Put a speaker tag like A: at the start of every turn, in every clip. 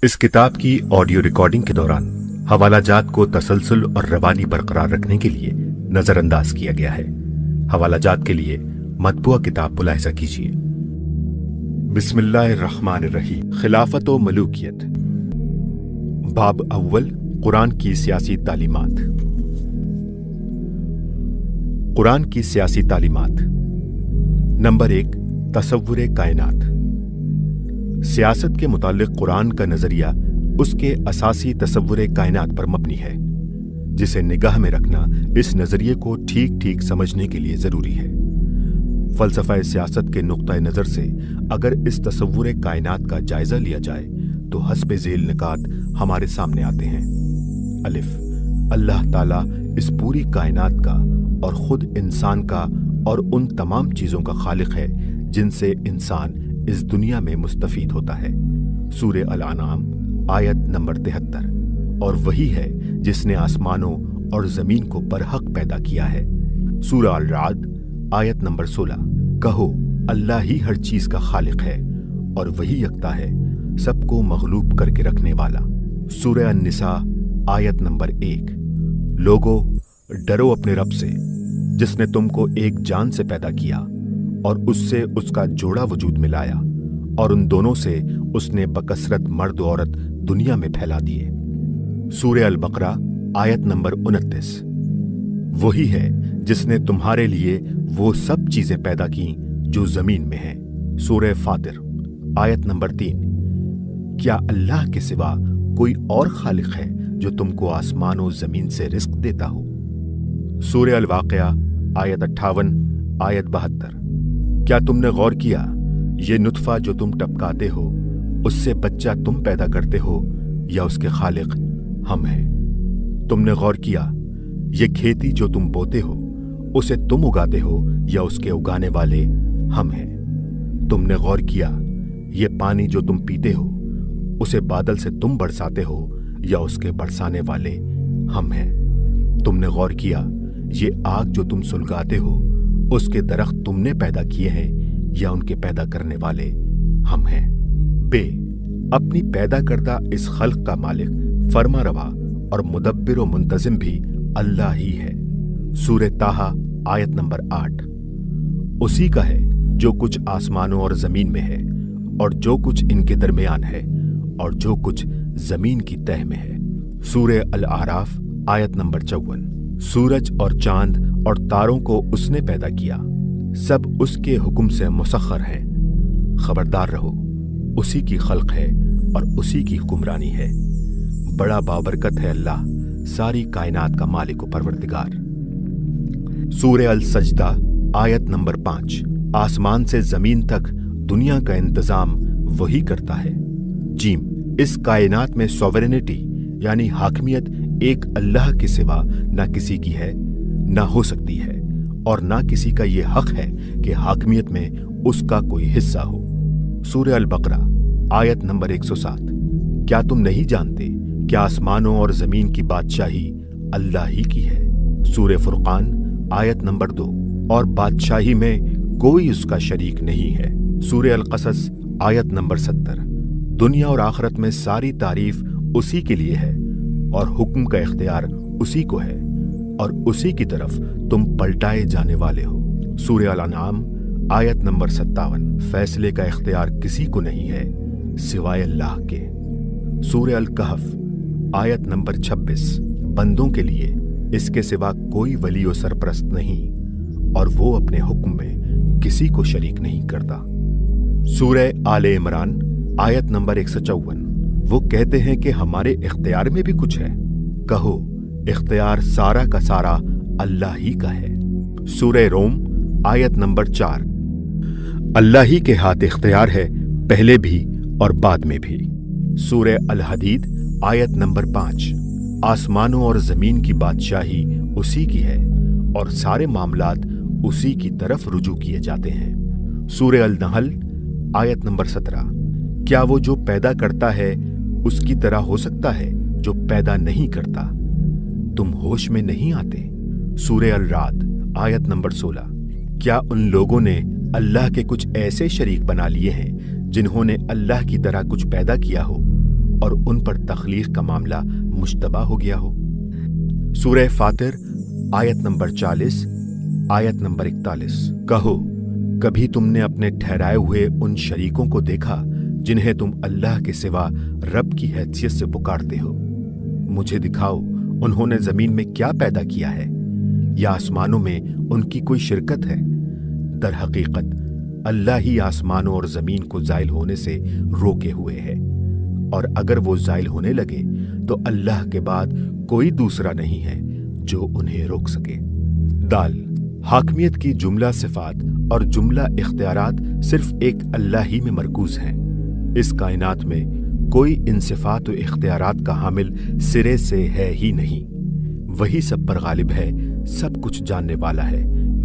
A: اس کتاب کی audio recording کے دوران حوالہ جات کو تسلسل اور روانی برقرار رکھنے کے لیے نظر انداز کیا گیا ہے۔ حوالہ جات کے لیے مطبوعہ کتاب ملاحظہ کیجیے۔ بسم اللہ الرحمن الرحیم۔ خلافت و ملوکیت۔ باب اول، قرآن کی سیاسی تعلیمات۔ قرآن کی سیاسی تعلیمات۔ نمبر 1، تصور کائنات۔ سیاست کے متعلق قرآن کا نظریہ اس کے اساسی تصور کائنات پر مبنی ہے، جسے نگاہ میں رکھنا اس نظریے کو ٹھیک ٹھیک سمجھنے کے لیے ضروری ہے۔ فلسفہ سیاست کے نقطہ نظر سے اگر اس تصور کائنات کا جائزہ لیا جائے تو حسب ذیل نکات ہمارے سامنے آتے ہیں۔ الف، اللہ تعالیٰ اس پوری کائنات کا اور خود انسان کا اور ان تمام چیزوں کا خالق ہے جن سے انسان اس دنیا میں مستفید ہوتا ہے۔ سورہ الانعام آیت نمبر 73۔ اور وہی ہے جس نے آسمانوں اور زمین کو برحق پیدا کیا ہے۔ سورہ الرعد آیت نمبر 16۔ کہو اللہ ہی ہر چیز کا خالق ہے اور وہی یکتا ہے، سب کو مغلوب کر کے رکھنے والا۔ سورہ النساء آیت نمبر 1۔ لوگو ڈرو اپنے رب سے جس نے تم کو ایک جان سے پیدا کیا اور اس سے اس کا جوڑا وجود میں لایا، اور ان دونوں سے اس نے بکثرت مرد و عورت دنیا میں پھیلا دیے۔ سورہ البقرہ آیت نمبر 29۔ وہی ہے جس نے تمہارے لیے وہ سب چیزیں پیدا کیں جو زمین میں ہیں۔ سورہ فاطر آیت نمبر 3۔ کیا اللہ کے سوا کوئی اور خالق ہے جو تم کو آسمان و زمین سے رزق دیتا ہو؟ سورہ الواقعہ آیت 58 آیت 72۔ کیا تم نے غور کیا یہ نطفہ جو تم ٹپکاتے ہو اس سے بچہ تم پیدا کرتے ہو یا اس کے خالق ہم ہیں؟ تم نے غور کیا یہ کھیتی جو تم بوتے ہو اسے تم اگاتے ہو یا اس کے اگانے والے ہم ہیں؟ تم نے غور کیا یہ پانی جو تم پیتے ہو اسے بادل سے تم برساتے ہو یا اس کے برسانے والے ہم ہیں؟ تم نے غور کیا یہ آگ جو تم سلگاتے ہو اس کے درخت تم نے پیدا کیے ہیں یا ان کے پیدا کرنے والے ہم ہیں؟ بے، اپنی پیدا کردہ اس خلق کا مالک، فرما روا اور مدبر و منتظم بھی اللہ ہی ہے۔ سورہ طٰہٰ آیت نمبر 8۔ اسی کا ہے جو کچھ آسمانوں اور زمین میں ہے اور جو کچھ ان کے درمیان ہے اور جو کچھ زمین کی تہہ میں ہے۔ سورہ الاعراف آیت نمبر 54۔ سورج اور چاند اور تاروں کو اس نے پیدا کیا، سب اس کے حکم سے مسخر ہیں۔ خبردار رہو اسی کی خلق ہے اور اسی کی حکمرانی ہے۔ بڑا بابرکت ہے اللہ، ساری کائنات کا مالک و پروردگار۔ سورہ السجدہ آیت نمبر 5۔ آسمان سے زمین تک دنیا کا انتظام وہی کرتا ہے۔ جیم، اس کائنات میں سوورینٹی یعنی حاکمیت ایک اللہ کے سوا نہ کسی کی ہے، نہ ہو سکتی ہے، اور نہ کسی کا یہ حق ہے کہ حاکمیت میں اس کا کوئی حصہ ہو۔ سورہ البقرہ آیت نمبر 107۔ کیا تم نہیں جانتے کہ آسمانوں اور زمین کی بادشاہی اللہ ہی کی ہے؟ سورہ فرقان آیت نمبر 2۔ اور بادشاہی میں کوئی اس کا شریک نہیں ہے۔ سورہ القصص آیت نمبر 70۔ دنیا اور آخرت میں ساری تعریف اسی کے لیے ہے اور حکم کا اختیار اسی کو ہے اور اسی کی طرف تم پلٹائے جانے والے ہو۔ سورہ الانعام آیت نمبر 57۔ فیصلے کا اختیار کسی کو نہیں ہے سوائے اللہ کے۔ سورہ الکہف آیت نمبر 26۔ بندوں کے لیے اس کے سوا کوئی ولی و سرپرست نہیں اور وہ اپنے حکم میں کسی کو شریک نہیں کرتا۔ سورہ آل عمران آیت نمبر 154۔ وہ کہتے ہیں کہ ہمارے اختیار میں بھی کچھ ہے، کہو اختیار سارا کا سارا اللہ ہی کا ہے۔ سورہ روم آیت نمبر 4۔ اللہ ہی کے ہاتھ اختیار ہے، پہلے بھی اور بعد میں بھی۔ سورہ الحدید آیت نمبر 5۔ آسمانوں اور زمین کی بادشاہی اسی کی ہے اور سارے معاملات اسی کی طرف رجوع کیے جاتے ہیں۔ سورہ النحل آیت نمبر 17۔ کیا وہ جو پیدا کرتا ہے اس کی طرح ہو سکتا ہے جو پیدا نہیں کرتا؟ تم ہوش میں نہیں آتے؟ سورہ الرعد آیت نمبر 16۔ کیا ان لوگوں نے اللہ کے کچھ ایسے شریک بنا لیے ہیں جنہوں نے اللہ کی طرح کچھ پیدا کیا ہو और उन पर तख्लीक का मामला मुश्तबा हो गया हो। सूरह फातिर आयत नंबर 40, आयत नंबर 41। कहो, कभी तुमने अपने ठहराए हुए उन शरीकों को देखा जिन्हें तुम अल्लाह के सिवा रब की हैसियत से पुकारते हो? मुझे दिखाओ उन्होंने जमीन में क्या पैदा किया है, या आसमानों में उनकी कोई शिरकत है? दर हकीकत अल्लाह ही आसमानों और जमीन को जाइल होने से रोके हुए है, और अगर वो जाइल होने लगे तो अल्लाह के बाद कोई दूसरा नहीं है जो उन्हें रोक सके। दाल, हाकमियत की जुमला सिफात और जुमला इख्तियारात सिर्फ एक अल्लाह ही में मरकूज हैं। इस कायनात में कोई इन सिफात और इख्तियारात का हामिल सिरे से है ही नहीं। वही सब पर गालिब है, सब कुछ जानने वाला है,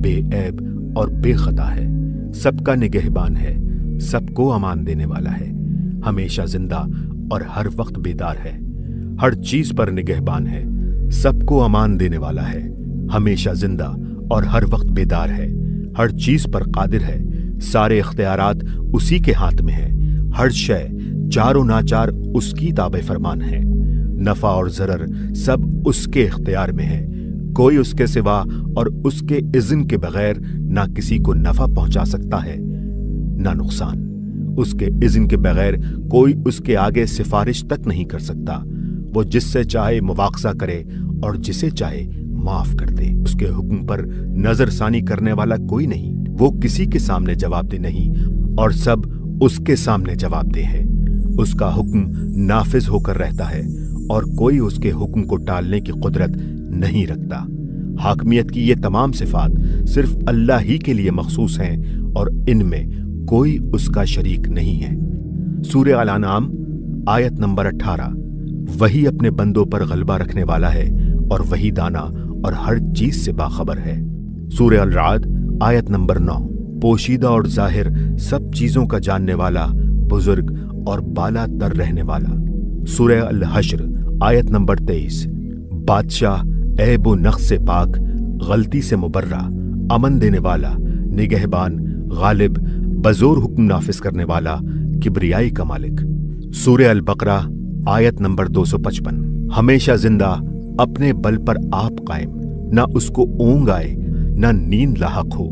A: बेऐब और बेखता है, सबका निगहबान है, सबको अमान देने वाला है, हमेशा जिंदा और हर वक्त बेदार है, हर चीज पर निगहबान है, सबको अमान देने वाला है, हमेशा जिंदा और हर वक्त बेदार है, हर चीज पर कादिर है, सारे इख्तियारात उसी के हाथ में है, हर शय चारों नाचार उसकी ताबे फरमान है, नफा और जरर सब उसके इख्तियार में है, कोई उसके सिवा और उसके इज़्न के बगैर ना किसी को नफा पहुंचा सकता है ना नुकसान। उसके इज़्न के बगैर कोई उसके आगे सिफारिश तक नहीं कर सकता। वो जिससे चाहे मुवाखजा करे और जिसे चाहे माफ कर दे। उसके हुक्म पर नजरसानी करने वाला कोई नहीं। वो किसी के सामने जवाबदेह नहीं और सब उसके सामने जवाबदेह है। उसका हुक्म नाफिज होकर रहता है और कोई उसके हुक्म को टालने की कुदरत नहीं रखता। हाकमियत की ये तमाम सिफात सिर्फ अल्लाह ही के लिए मखसूस हैं और इनमें कोई उसका शरीक नहीं है। सूरह अल-अनआम आयत नंबर 18। वही अपने बंदों पर गलबा रखने वाला है और वही दाना और हर चीज से बाखबर है। सूरह अल-राद आयत नंबर 9। पोशीदा और जाहिर सब चीजों का जानने वाला, बुजुर्ग और बाला तर रहने वाला। सूरह अल-हश्र आयत नंबर 23। बादशाह ऐब व नक्स से पाक, गलती से मुबर्रा, अमन देने वाला, निगहबान, गालिब, बजोर हुक्म नाफिज करने वाला, किब्रियाई का मालिक। सूरह अल-बकरा आयत नंबर 255। हमेशा जिंदा, अपने बल पर आप कायम, ना उसको ऊंग आए ना नींद लाहक हो।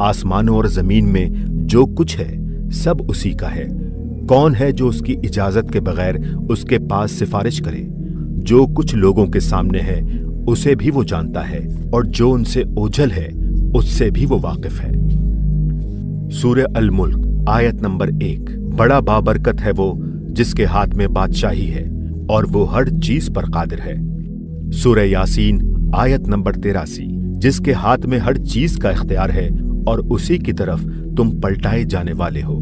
A: आसमानों और जमीन में जो कुछ है सब उसी का है। कौन है जो उसकी इजाजत के बगैर उसके पास सिफारिश करे? जो कुछ लोगों के सामने है उसे भी वो जानता है और जो उनसे ओझल है उससे भी वो वाकिफ है। सूरह अल-मुल्क आयत नंबर 1। बड़ा बाबरकत है वो जिसके हाथ में बादशाही है और वो हर चीज पर कादिर है। सूरह यासीन आयत नंबर 83। जिसके हाथ में हर चीज का इख्तियार है और उसी की तरफ तुम पलटाए जाने वाले हो।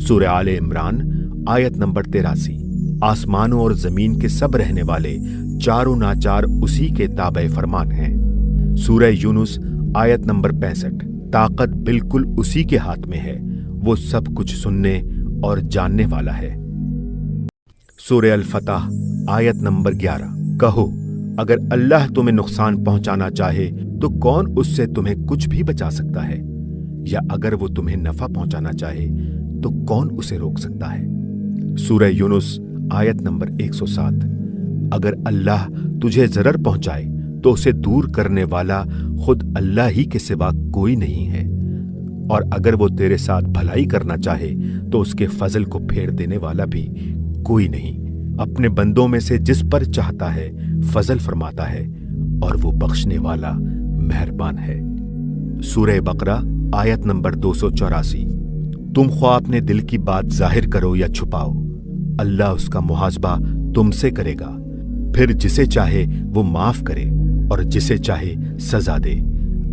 A: सूरह आले इमरान आयत नंबर 83। आसमानों और जमीन के सब रहने वाले चारों नाचार उसी के ताबे फरमान हैं। सूरह यूनुस आयत नंबर 65। ताकत बिल्कुल उसी के हाथ में है, वो सब कुछ सुनने और जानने वाला है। सूरह अल-फतह आयत नंबर 11। कहो, अगर अल्लाह तुम्हें नुकसान पहुंचाना चाहे तो कौन उससे तुम्हें कुछ भी बचा सकता है, या अगर वो तुम्हें नफा पहुंचाना चाहे तो कौन उसे रोक सकता है। सूरह यूनुस आयत नंबर 107। अगर अल्लाह तुझे जरर पहुंचाए तो उसे दूर करने वाला खुद अल्लाह ही के सिवा कोई नहीं है, और अगर वो तेरे साथ भलाई करना चाहे तो उसके फजल को फेर देने वाला भी कोई नहीं। अपने बंदों में से जिस पर चाहता है फजल फरमाता है और वो बख्शने वाला मेहरबान है। सूरह बकरा आयत नंबर 284। तुम ख्वाह अपने दिल की बात जाहिर करो या छुपाओ, अल्लाह उसका मुहासबा तुमसे करेगा। फिर जिसे चाहे वो माफ करे और जिसे चाहे सजा दे।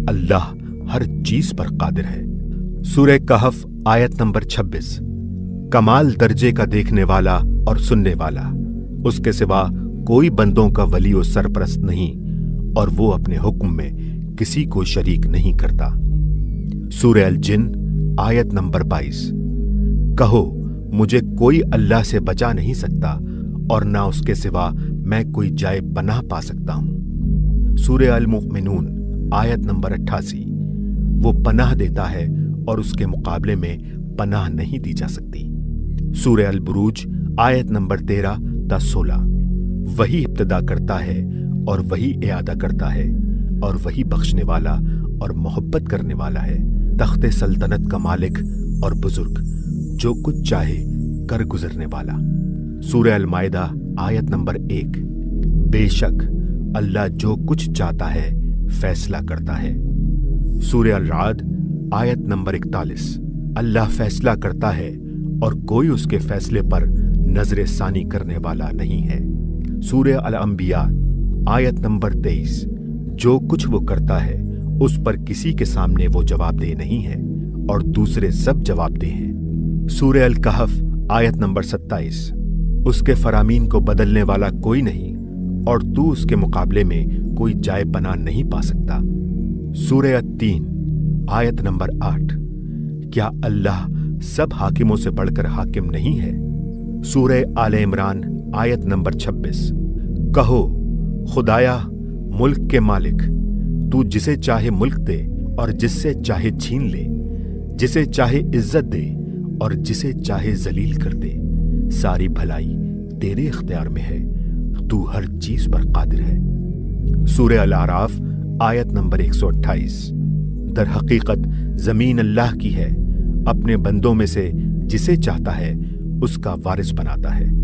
A: अल्लाह हर चीज पर कादिर है। सूरह कहफ आयत नंबर 26। कमाल दर्जे का देखने वाला और सुनने वाला, उसके सिवा कोई बंदों का वली और सरपरस्त नहीं, और वो अपने हुक्म में किसी को शरीक नहीं करता। सूरह अल-जिन आयत नंबर 22। कहो, मुझे कोई अल्लाह से बचा नहीं सकता और ना उसके सिवा मैं कोई जाए पनाह पा सकता हूं। सूरह अल-मुमिनून आयत नंबर 88। वो पनाह देता है और उसके मुकाबले में पनाह नहीं दी जा सकती। सूरह अल-बुरूज आयत नंबर 13, मद्दा 16। वही इब्तिदा करता है और वही इआदा करता है, और वही बख्शने वाला और मोहब्बत करने वाला है, तख्ते सल्तनत का मालिक और बुजुर्ग, जो कुछ चाहे कर गुजरने वाला। सूरह अल-माइदा आयत नंबर 1। बेशक अल्लाह जो कुछ चाहता है फैसला करता है। सूरह अल-राद आयत नंबर 41। अल्लाह फैसला करता है और कोई उसके फैसले पर नजर सानी करने वाला नहीं है। सूरह अल-अंबिया आयत नंबर 23। जो कुछ वो करता है उस पर किसी के सामने वो जवाबदेह नहीं है और दूसरे सब जवाबदेह हैं। सूरह अल-कहफ आयत नंबर 27। उसके फरामीन को बदलने वाला कोई नहीं और तू उसके मुकाबले में कोई जाए पनाह नहीं पा सकता। सूरह अत-तीन आयत नंबर 8। क्या अल्लाह सब हाकिमों से बढ़कर हाकिम नहीं है? सूरह आले इमरान आयत नंबर 26। कहो, खुदाया मुल्क के मालिक, तू जिसे चाहे मुल्क दे और जिससे चाहे छीन ले, जिसे चाहे इज्जत दे और जिसे चाहे जलील कर दे। सारी भलाई तेरे इख्तियार में है, तू हर चीज पर कादिर है। सूरह अल-आराफ आयत नंबर 128। दर हकीकत जमीन अल्लाह की है, अपने बंदों में से जिसे चाहता है उसका वारिस बनाता है।